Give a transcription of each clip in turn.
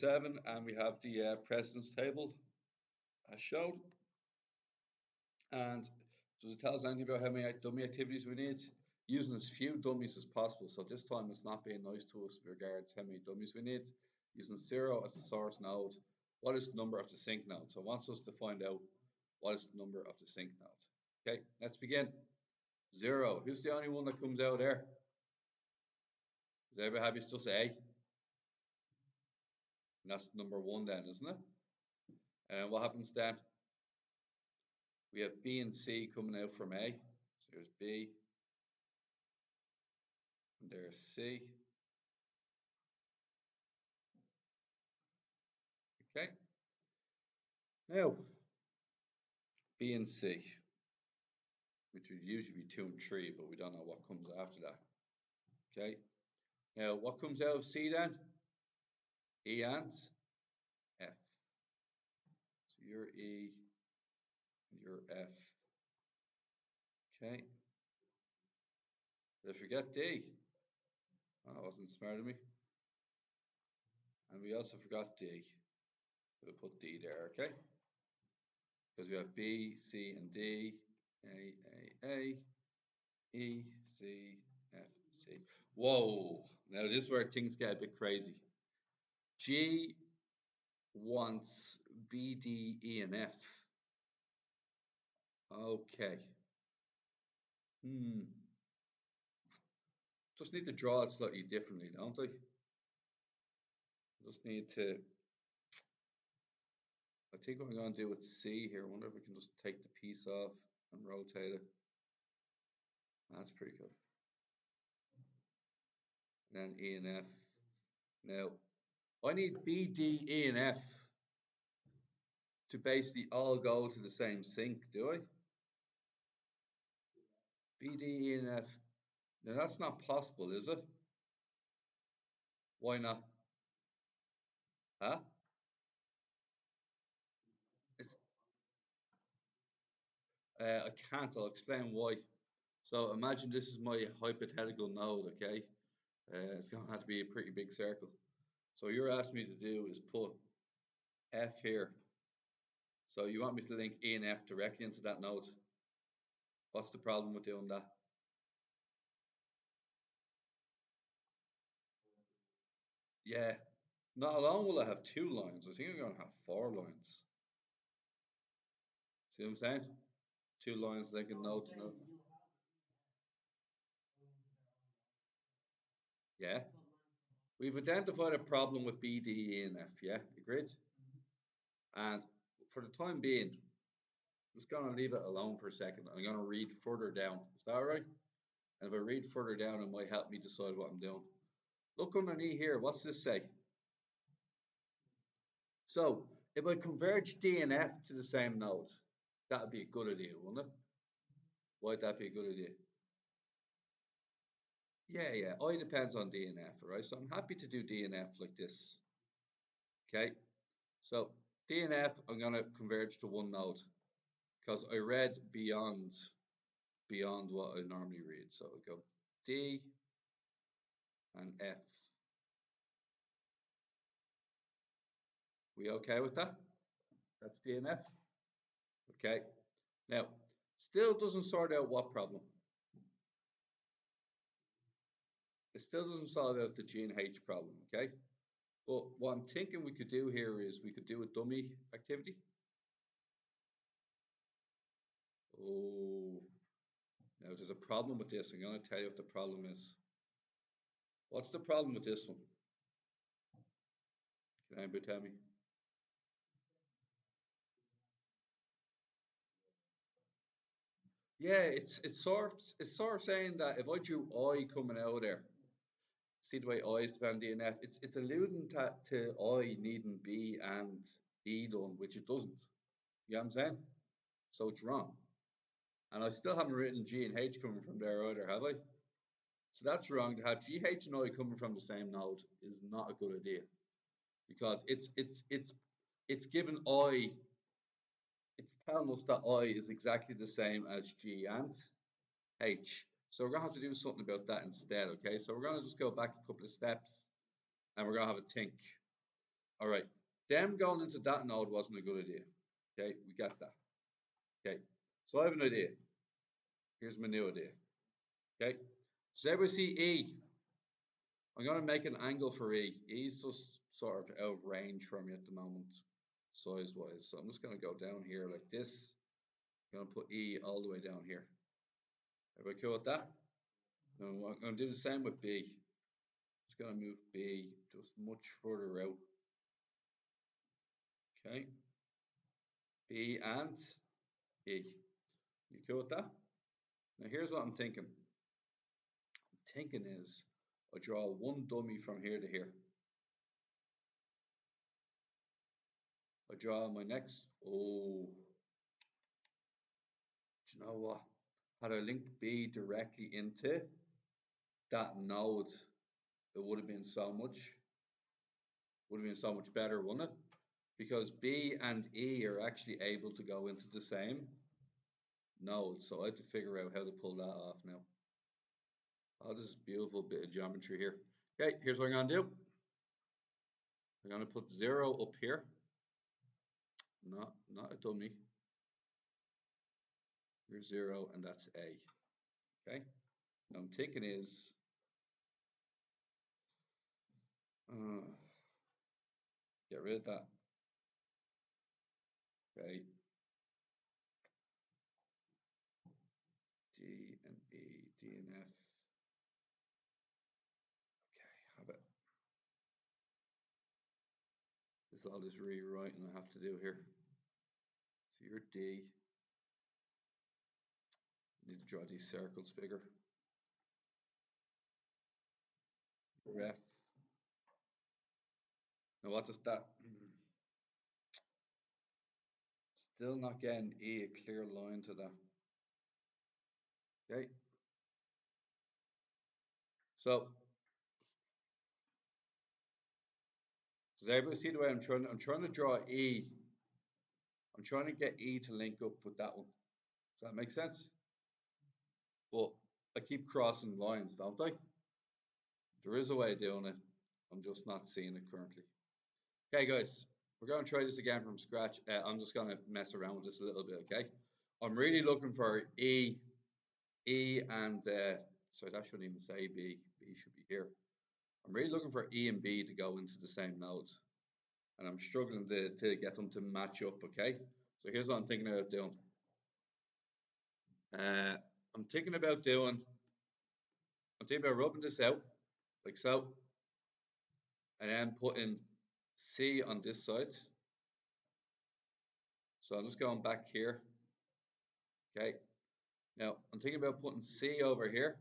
7, and we have the precedence table as shown. And does it tell us anything about how many dummy activities we need? Using as few dummies as possible. So this time it's not being nice to us with regards to how many dummies we need. Using 0 as the source node. What is the number of the sink node? So it wants us to find out what is the number of the sink node. Okay, let's begin. 0. Who's the only one that comes out there? Is everybody happy? It's just A. And that's number 1 then, isn't it? And what happens then? We have B and C coming out from A. So there's B. And there's C. Okay. Now, B and C, which would usually be 2 and 3, but we don't know what comes after that. Okay. Now, what comes out of C then? E and F. So you're E and you're F. Okay. Did I forget D? Oh, that wasn't smart of me. And we also forgot D. We'll put D there, okay? Because we have B, C, and D. A, E, C, F, C. Whoa! Now this is where things get a bit crazy. G wants B, D, E, and F. Okay. Just need to draw it slightly differently, don't I? Just need to. I think what I'm going to do with C here. I wonder if we can just take the piece off and rotate it. That's pretty good. And then E and F. Now, I need B, D, E, and F to basically all go to the same sink, do I? B, D, E, and F. Now, that's not possible, is it? Why not? Huh? I can't. I'll explain why. So imagine this is my hypothetical node, okay? It's going to have to be a pretty big circle. So what you're asking me to do is put F here. So you want me to link E and F directly into that node. What's the problem with doing that? Yeah, not alone will I have 2 lines. I think I'm going to have 4 lines. See what I'm saying? 2 lines linking node to node. Yeah. We've identified a problem with B, D, E, and F. Yeah, agreed? And for the time being, I'm just going to leave it alone for a second. I'm going to read further down. Is that all right? And if I read further down, it might help me decide what I'm doing. Look underneath here. What's this say? So if I converge D and F to the same node, that would be a good idea, wouldn't it? Why'd that be a good idea? Yeah. I depends on D and F, right? So I'm happy to do D and F like this. Okay. So D and F, I'm going to converge to one node because I read beyond what I normally read. So I go D and F. We okay with that? That's D and F. Okay. Now, still doesn't sort out what problem? It still doesn't solve out the G and H problem, okay? But what I'm thinking we could do here is we could do a dummy activity. Oh, now there's a problem with this. I'm going to tell you what the problem is. What's the problem with this one? Can anybody tell me? Yeah, it's sort of saying that if I drew I coming out of there, see the way I is dependent on DNF, it's alluding to I needing B and E done, which it doesn't. You know what I'm saying? So it's wrong. And I still haven't written G and H coming from there either, have I? So that's wrong. To have G, H, and I coming from the same node is not a good idea because it's given I. It's telling us that I is exactly the same as G and H. So we're gonna have to do something about that instead. Okay. So we're gonna just go back a couple of steps and we're gonna have a think. All right. Them going into that node wasn't a good idea. Okay, we got that. Okay, so I have an idea. Here's my new idea. Okay, does everybody see E? I'm going to make an angle for E. E's just sort of out of range from me at the moment, size-wise. So I'm just going to go down here like this. I'm going to put E all the way down here. Everybody cool with that? Now I'm going to do the same with B. Just going to move B just much further out. Okay. B and E. You cool with that? Now here's what I'm thinking. I'm thinking is I draw one dummy from here to here. I draw my next. Oh, do you know what? Had I linked B directly into that node, it would have been so much better, wouldn't it? Because B and E are actually able to go into the same node. So I have to figure out how to pull that off now. Oh, this is a beautiful bit of geometry here. Okay, here's what I'm going to do. I'm going to put 0 up here. Not a dummy. Here's 0 and that's A. Okay. Now I'm thinking is get rid of that. Okay. D and E, D and F. Okay, have it. This is all this rewriting I have to do here. So you're D. Need to draw these circles bigger. You're F. Now what does that? Still not getting E a clear line to that. Okay. So does everybody see the way I'm trying to draw E? I'm trying to get E to link up with that one. Does that make sense? But I keep crossing lines, don't I? There is a way of doing it. I'm just not seeing it currently. Okay, guys, we're going to try this again from scratch. I'm just going to mess around with this a little bit, okay? I'm really looking for E, and sorry, that shouldn't even say B. B should be here. I'm really looking for E and B to go into the same nodes, and I'm struggling to get them to match up, okay? So here's what I'm thinking about doing. I'm thinking about rubbing this out, like so, and then putting C on this side. So I'm just going back here. Okay. Now I'm thinking about putting C over here.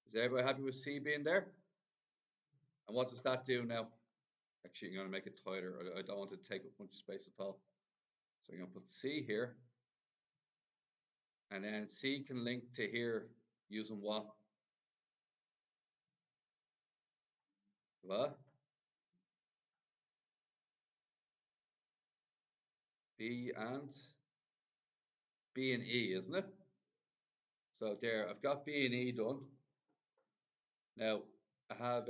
Is everybody happy with C being there? And what does that do now? Actually, I'm going to make it tighter. I don't want to take up much space at all. So I'm going to put C here. And then C can link to here using what? What? B and E, isn't it? So there, I've got B and E done. Now I have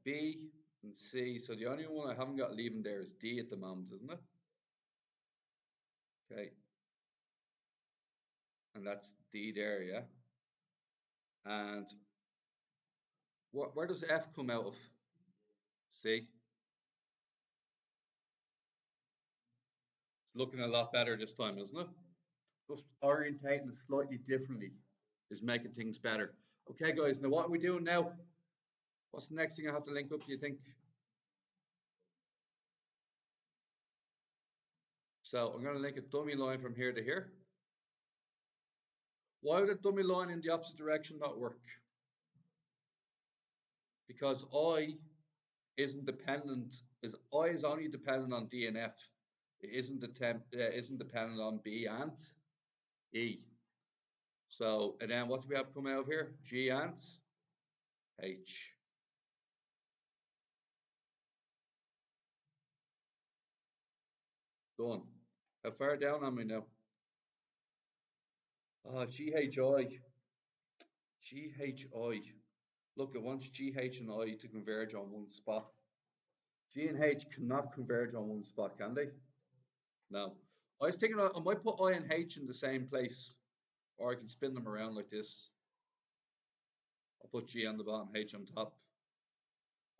B and C. So the only one I haven't got leaving there is D at the moment, isn't it? Okay. And that's D there, yeah. And where does F come out of? C. It's looking a lot better this time, isn't it? Just orientating slightly differently is making things better. Okay, guys, now what are we doing now? What's the next thing I have to link up, do you think? So I'm going to link a dummy line from here to here. Why would a dummy line in the opposite direction not work? Because I isn't dependent, I is only dependent on D and F. It isn't dependent on B and E. So, and then what do we have coming out of here? G and H. Done. How far down am I now? Oh, GHI. GHI. Look, it wants GH and I to converge on one spot. G and H cannot converge on one spot, can they? No. I was thinking I might put I and H in the same place, or I can spin them around like this. I'll put G on the bottom, H on top.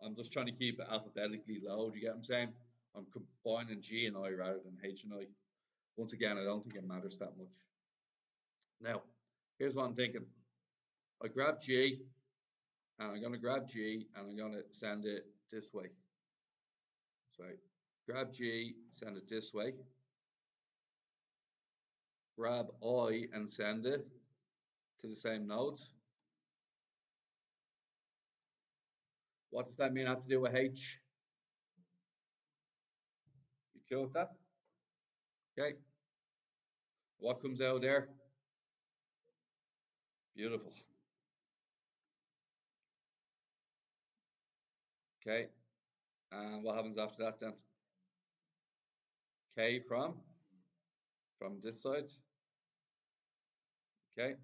I'm just trying to keep it alphabetically low. Do you get what I'm saying? I'm combining G and I rather than H and I. Once again, I don't think it matters that much. Now, here's what I'm thinking. I grab G, and I'm going to grab G, and I'm going to send it this way. So grab G, send it this way. Grab I and send it to the same nodes. What does that mean I have to do with H? You cool with that? Okay. What comes out there? Beautiful. Okay. And what happens after that then? K from this side. Okay.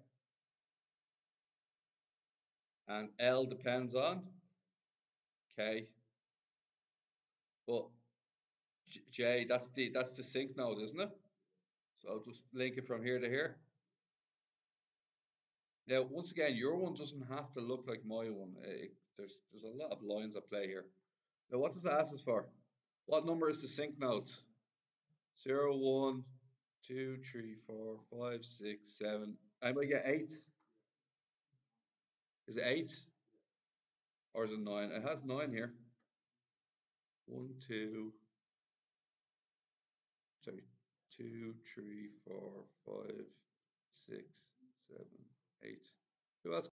And L depends on K. But J, that's the sync node, isn't it? So I'll just link it from here to here. Now, once again, your one doesn't have to look like my one. There's a lot of lines at play here. Now, what does it ask us for? What number is the sync node? 0, 1, 2, 3, 4, 5, 6, 7. I might get 8. Is it 8? Or is it 9? It has 9 here. 1, 2, sorry, 2, 3, 4, 5, 6, 7, 8. Who else